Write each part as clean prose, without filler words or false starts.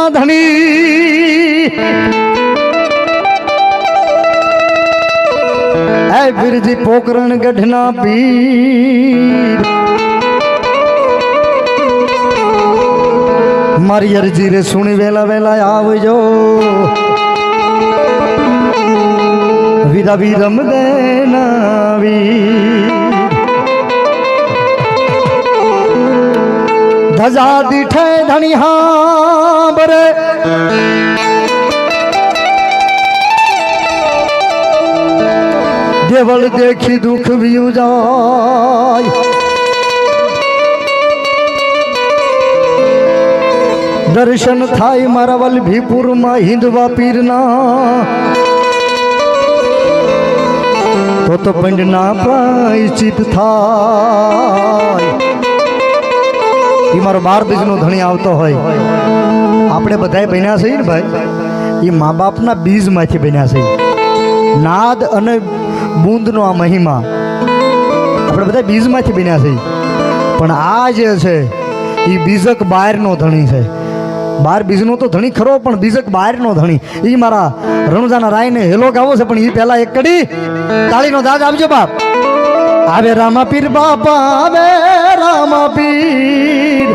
ધણી એ બિરજી પોકરણ ગઢના પીર મારી અરજી રે સુણી વેલા વેલા આવજો વિદા વિરમ દેનાવી ધજા દીઠે ધણી હા બરે દેવળ દેખી દુઃખ વિયુ જાય દર્શન થાય મારા વલ્લભીપુરમાં હિંદવા પીરના તો પંડના પ્રાયશ્ચિત થાય એ મારો 12 બીજનો ધણી આવતો હોય આપણે બધાય બન્યા છીએ ને ભાઈ એ મા બાપના બીજમાંથી બન્યા છે નાદ અને બૂંદનો આ મહિમા આપણે બધા બીજમાંથી બન્યા છીએ પણ આ જે છે એ બીજક બહારનો ધણી છે 12 બીજનો તો ધણી ખરો પણ બીજક બહારનો ધણી એ મારા રણુજાના રાયને હેલો ગાવો છે પણ એ પહેલા એક કડી તાળીનો દાદ આપજો બાપ આવે રામા પીર બાપા આવે રામા પીર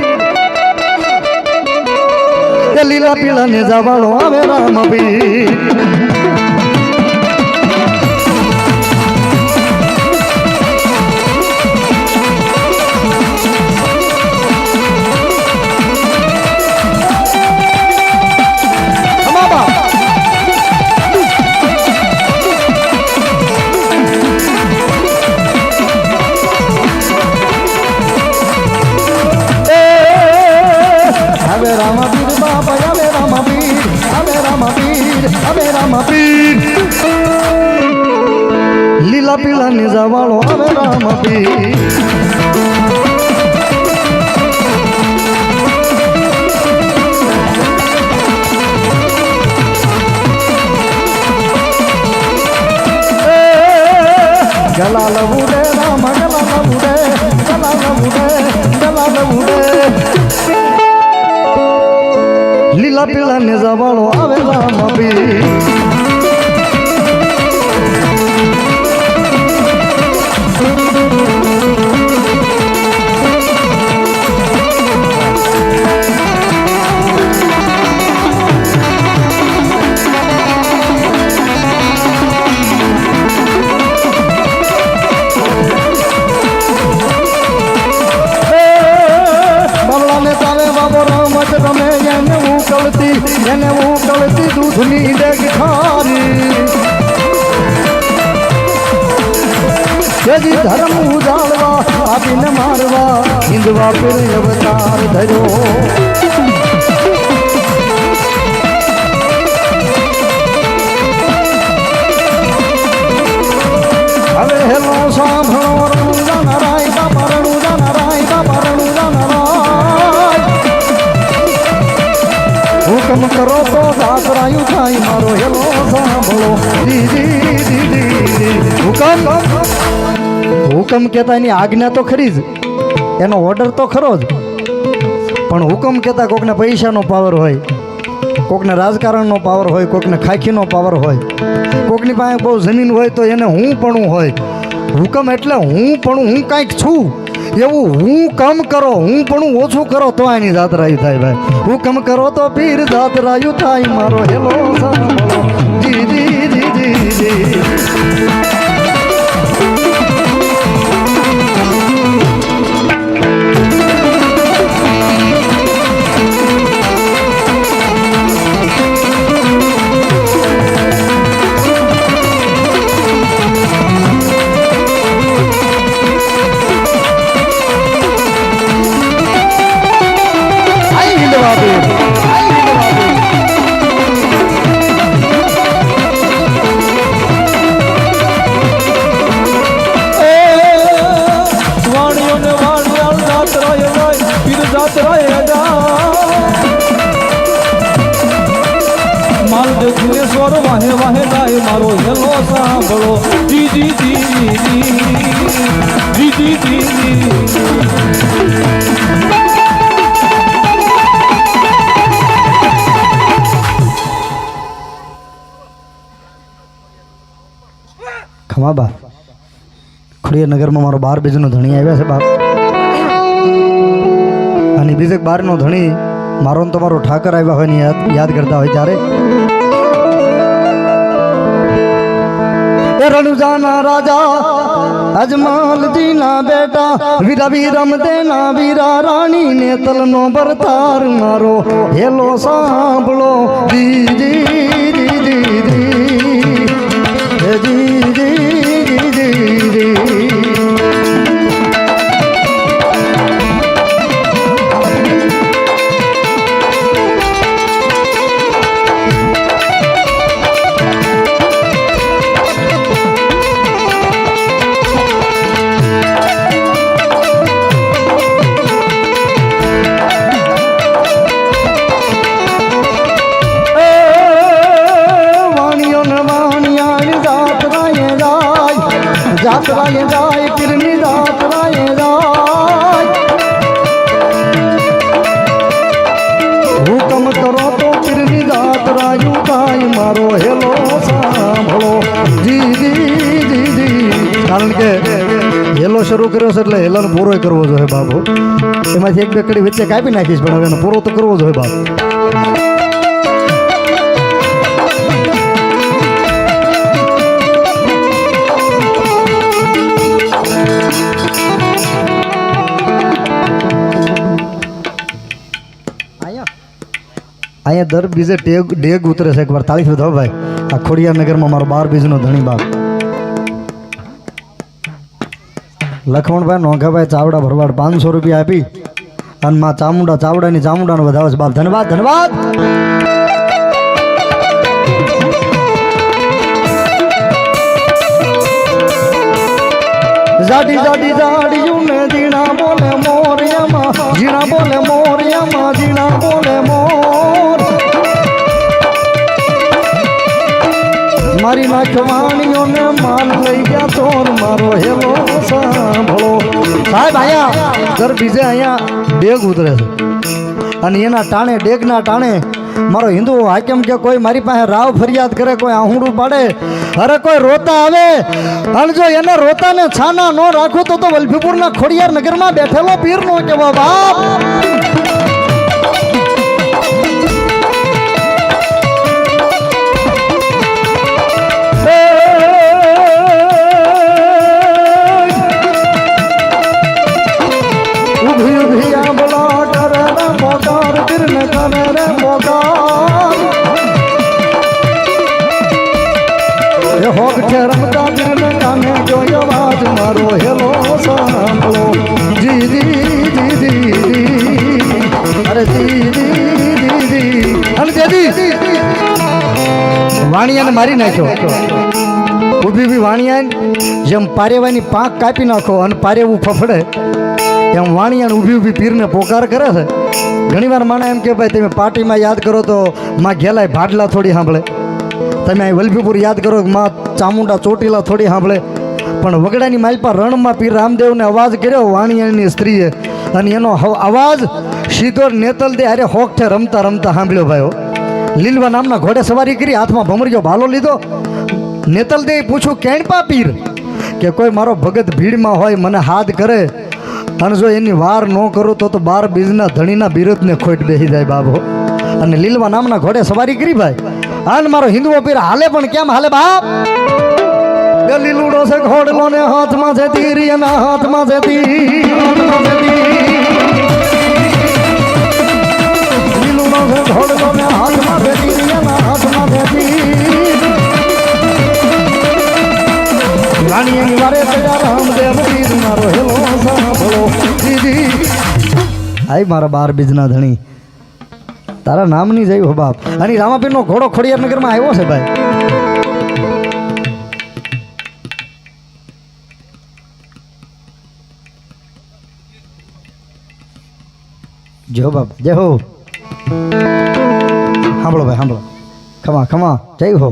એ લીલા પીળા ને જવાળો આવે રામા પીર લીલા પીળા ને જવાળો આવે રામા પીર ગલાલ ઉડે રામ ગલાલ ઉડે ગલાલ ઉડે ગલાલ ઉડે લીલા પીળા ને જવાળો આવે રામા પીર એને ઉકળતી દૂધની ડેગ ખારી જેજી ધર્મ ઉજાળવા આપીને મારવા હિંદવા પીર અવતાર ધર્યો હવે હેલો સાંભળો રણુજાના રાય બાપા રણુજાના રાય બાપા રણુજાના રાય હુકમ કરો તો દાસરાયું થાય મારો હેલો સાંભળો દીદી દીદી હુકમ કહેતા એની આજ્ઞા તો ખરી જ એનો ઓર્ડર તો ખરો જ પણ હુકમ કહેતા કોકને પૈસાનો પાવર હોય કોકને રાજકારણનો પાવર હોય કોકને ખાખીનો પાવર હોય કોકની પાસે બહુ જમીન હોય તો એને હું પણ હોય હુકમ એટલે હું પણ હું કાંઈક છું એવું હું કમ કરો હું પણ ઓછું કરો તો એની જાતરાયું થાય ભાઈ હુકમ કરો તો પીર જાતરાયું થાય મારો હેલો સાંભળો દીદી દીદી દીદી માલ વાહે વાહે ગાય મારો હેલો સાંભળો દીદી દીદી દીદી ખમા બા ખોડિયાર નગરમાં મારો 12 બીજનો ધણી આવ્યા છે બાપ. અને બીજે 12નો ધણી મારો ને તમારો ઠાકર આવ્યા હોય ને યાદ કરતા હોય ત્યારે એ રણુજાના રાજા અજમાલજીના બેટા વીરા વીરમ દેના વીરા રાણી ને તલનો ભરતાર મારો હેલો સાંભળો જી જી જી જી જી જી જી જી. જાત્રાએ જાય પીરની જાત્રાએ જાય હુકમ કરો તો પીરની જાત્રાયું થાય મારો હેલો સાંભળો જી જી જી જી. કારણ કે હેલો શરૂ કર્યો છે એટલે હેલાનો પૂરો કરવો જોઈએ બાબુ. એમાંથી એક બે કડી વચ્ચે કાપી નાખીશ પણ હવે એનો પૂરો તો કરવો જોઈએ બાબુ. અહીંયા દર બીજે ડેગ ઉતરે છે. એકવાર તાળી થયો ભાઈ. આ ખોડિયાર નગરમાં મારો 12 બીજનો ધણી બાપ લખમણભાઈ નોંઘાભાઈ ચાવડા ભરવાડ 500 રૂપિયા આપી અને માં ચામુંડાની ચામુંડાનો વધાવે છે બાપ. ધન્યવાદ ધન્યવાદ. જાડી જાડી જાડિયું ને જીણા બોલે મોરિયામાં જીણા બોલે મોરિયામાં જીણા બોલે મોર મારી નાખવાણીઓને માલ લઈ ગયા ચોર મારો હેલો સાંભળો સાહેબ. અહીંયા દર બીજે અહીંયા ડેગ ઉતરે છે અને એના ટાણે ડેગના ટાણે મારો હિન્દુ હાકેમ કે કોઈ મારી પાસે રાવ ફરિયાદ કરે, કોઈ આહુડું પાડે, અરે કોઈ રોતા આવે અને જો એને રોતાને છાના ન રાખો તો વલભીપુરના ખોડિયાર નગરમાં બેઠેલો પીર નો કેવો બાપ. રમતા પીરને કાને જોયો અવાજ મારો હેલો સાંભળો જી જી જી જી. અરે જી જી જી જી. અને જેદી વાણિયાને મારી નાખ્યો ઊભી ઊભી વાણિયાને જેમ પારેવાની પાંખ કાપી નાખો અને પારેવું ફફડે એમ વાણિયાને ઊભી ઊભી પીરને પોકાર કરે છે. ઘણીવાર માણા એમ કે ભાઈ તમે પાર્ટીમાં યાદ કરો તો માં ઘેલાય ભાડલા થોડી સાંભળે, તમે અહીં વલભીપુર યાદ કરો માં ચામુંડા ચોટીલા થોડી સાંભળે, પણ વગડાની માલપા રણમાં પીર રામદેવને અવાજ કર્યો વાણિયાની સ્ત્રીએ અને એનો અવાજ સીધો નેતલ દે અરે હોકઠે રમતા રમતા સાંભળ્યો ભાઈઓ. લીલવા નામના ઘોડે સવારી કરી, હાથમાં ભમરીયો ભાલો લીધો. નેતલ દે પૂછું કેણપા પીર કે કોઈ મારો ભગત ભીડમાં હોય મને હાથ કરે અને જો એની વાર ન કરું તો 12 બીજના ધણીના બિરુદને ખોટ બેસી જાય બાબો. અને લીલવા નામના ઘોડે સવારી કરી ભાઈ. અને મારો હિન્દુઓ પીર હાલે પણ કેમ હાલે બાપ? લીલુડો છે ઘોડલો ને હાથમાં છે તીર એના હાથમાં છે તીર. લીલુડો છે ઘોડલો ને હાથમાં છે તીર એના હાથમાં છે તીર. રાણીની વારે સજા રામદેવ પીર મારો હેલો સાંભળો દીદી. આય મારા 12 બીજના ધણી તારા નામની જઈ હો બાપ. અને રામાપીરનો ઘોડો ખોડિયાર નગરમાં આવ્યો છે ભાઈ. જય હો બાપ જય હો. સાંભળો ભાઈ સાંભળો. ખમા ખમા જય હો.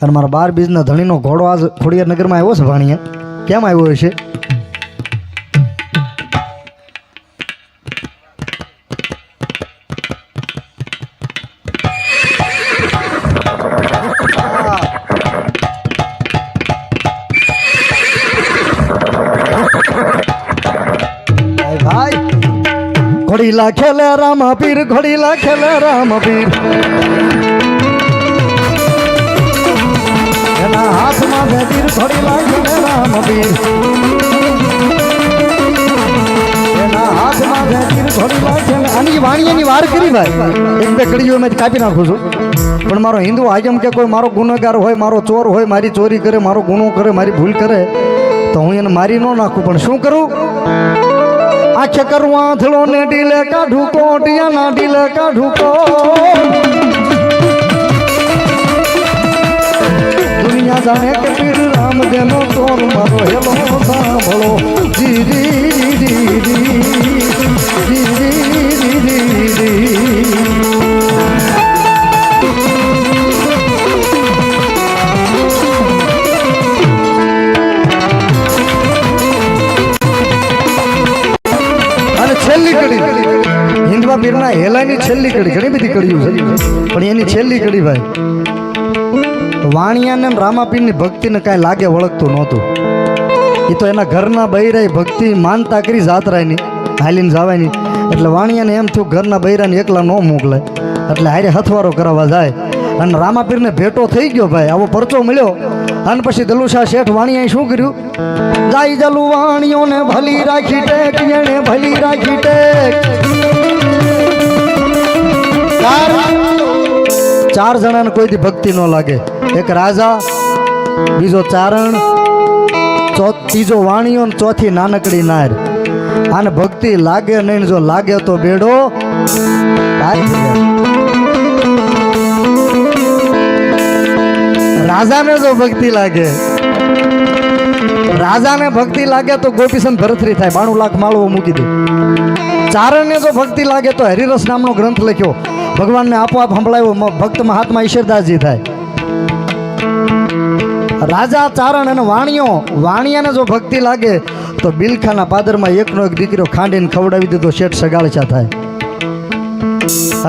અને મારા 12 બીજના ધણીનો ઘોડો આજ ખોડિયાર નગરમાં આવ્યો છે ભાણિયા. કેમ આવ્યો હશે? ઘોડીલા ખેલે રામ પીર ઘોડીલા ખેલે રામ પીર એના હાથમાં છે તીર ઘોડીલા ખેલે રામ પીર એના હાથમાં છે તીર ઘોડીલા ખેલે. આની વાણીની વાર કરી ભાઈ એક બે કડીઓ મેં કાપી નાખું છું પણ મારો હિન્દુ આગમ કે કોઈ મારો ગુનેગાર હોય મારો ચોર હોય મારી ચોરી કરે મારો ગુનો કરે મારી ભૂલ કરે તો હું એને મારી ન નાખું પણ શું કરું આંખ કરું આંધળો ને ડીલે કાઢું કોટિયાના ડીલે કાઢું કોટ દુનિયા જાણે કે પીર રામ દેનો તોલ મારો હેલો સાંભળો જી જી જી જી જી જી જી જી. છેલ્લી કડી હિન્દવા પીરના હેલાની છેલ્લી કડી ઘણી બધી કડીઓ છે પણ એની છેલ્લી કડી ભાઈ વાણિયાને રામાપીરની ભક્તિને કાંઈ લાગે વળગતું નહોતું. એ તો એના ઘરના બૈરાઈ ભક્તિ માનતા કરી જાતરાયની હાલીને જવાની એટલે વાણિયાને એમ થયું ઘરના બૈરાને એકલા ન મોકલે એટલે હારે હથવારો કરાવવા જાય અને રામાપીરને ભેટો થઈ ગયો ભાઈ આવો પરચો મળ્યો અને પછી દલુશા શેઠ વાણિયાએ શું કર્યું જાય જલુ વાણિયોને ભલી રાખી ટેક એને ભલી રાખી ટેક. ચાર જણાને કોઈથી ભક્તિ ન લાગે એક રાજા બીજો ચારણ ત્રીજો વાણિયો ને ચોથી નાનકડી નાર આને ભક્તિ લાગે નહીં જો લાગે તો બેડો રાજાને જો ભક્તિ લાગે રાજાને ભક્તિ લાગે તો ગોપીચંદ ભરથરી થાય 92 લાખ માળવો મૂકી દે. ચારણને જો ભક્તિ લાગે તો હરિરસ નામનો ગ્રંથ લખ્યો ભગવાનને આપોઆપ સંભળાયો ભક્ત મહાત્મા ઈશ્વરદાસજી થાય. રાજા ચારણ અને વાણિયાને જો ભક્તિ લાગે તો બિલખાના પાદરમાં એકનો એક દીકરો ખાંડીને ખવડાવી દીધો શેઠ સગાળચા થાય.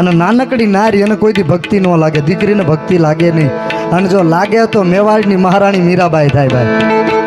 અને નાનકડી નારી એને કોઈથી ભક્તિ ન લાગે દીકરીને ભક્તિ લાગે નહીં અને જો લાગે તો મેવાડની મહારાણી મીરાબાઈ થાય ભાઈ.